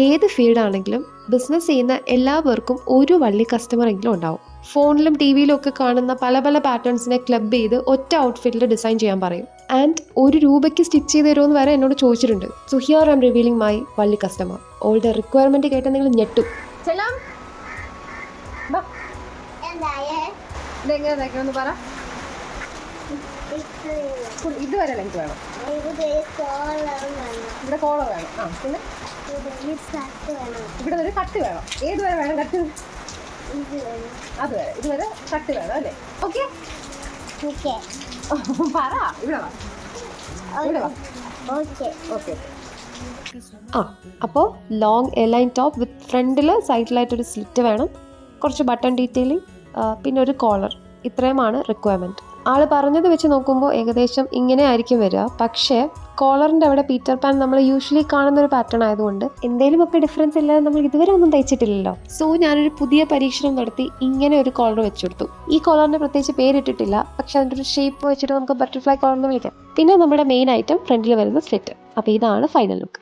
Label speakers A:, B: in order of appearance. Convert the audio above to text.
A: ഏത് ഫീൽഡാണെങ്കിലും ബിസിനസ് ചെയ്യുന്ന എല്ലാവർക്കും ഒരു വള്ളി കസ്റ്റമറെങ്കിലും ഉണ്ടാവും. ഫോണിലും ടി വിയിലും ഒക്കെ കാണുന്ന പല പല പാറ്റേൺസിനെ ക്ലബ് ചെയ്ത് ഒറ്റ ഔട്ട്ഫിറ്റിൽ ഡിസൈൻ ചെയ്യാൻ പറയും. ആൻഡ് ₹1 സ്റ്റിച്ച് ചെയ്ത് തരുമെന്ന് വരെ എന്നോട് ചോദിച്ചിട്ടുണ്ട്. So here I M revealing my വള്ളി കസ്റ്റമർ. ഓളുടെ റിക്വയർമെന്റ് കേട്ട നിങ്ങൾ ഞെട്ടും.
B: ഇതുവരെ ലെങ്ത് വേണം. ഇവിടെ കോളർ വേണം. പിന്നെ ഇവിടെ ഒരു കട്ട് വേണം. ഏതുവരെ വേണം കട്ട്? അതുവരെ. ഇതുവരെ കട്ട് വേണം അല്ലേ? ഓക്കെ പറ. ഇവിടെ വാ. ഓക്കെ.
A: അപ്പോൾ ലോങ് എലൈൻ ടോപ്പ് വിത്ത് ഫ്രണ്ടിൽ സൈഡിലായിട്ടൊരു സ്ലിറ്റ് വേണം, കുറച്ച് ബട്ടൺ ഡീറ്റെയിലിംഗ്, പിന്നെ ഒരു കോളർ. ഇത്രയുമാണ് റിക്വയർമെൻറ്റ്. ആൾ പറഞ്ഞത് വെച്ച് നോക്കുമ്പോൾ ഏകദേശം ഇങ്ങനെ ആയിരിക്കും വരിക. പക്ഷേ കോളറിൻ്റെ അവിടെ പീറ്റർ പാൻ നമ്മൾ യൂഷ്വലി കാണുന്ന ഒരു പാറ്റേൺ ആയതുകൊണ്ട് എന്തെങ്കിലുമൊക്കെ ഡിഫറൻസ് ഇല്ലാതെ നമ്മൾ ഇതുവരെ ഒന്നും തയ്ച്ചിട്ടില്ലല്ലോ. സോ ഞാനൊരു പുതിയ പരീക്ഷണം നടത്തി ഇങ്ങനെ ഒരു കോളർ വെച്ചെടുത്തു. ഈ കോളറിന് പ്രത്യേകിച്ച് പേരിട്ടിട്ടില്ല, പക്ഷെ അതിൻ്റെ ഒരു ഷേപ്പ് വെച്ചിട്ട് നമുക്ക് ബട്ടർഫ്ലൈ കോളർ എന്ന് വിളിക്കാം. പിന്നെ നമ്മുടെ മെയിൻ ഐറ്റം ഫ്രണ്ടിൽ വരുന്ന സ്ലിറ്റ്. അപ്പോൾ ഇതാണ് ഫൈനൽ ലുക്ക്.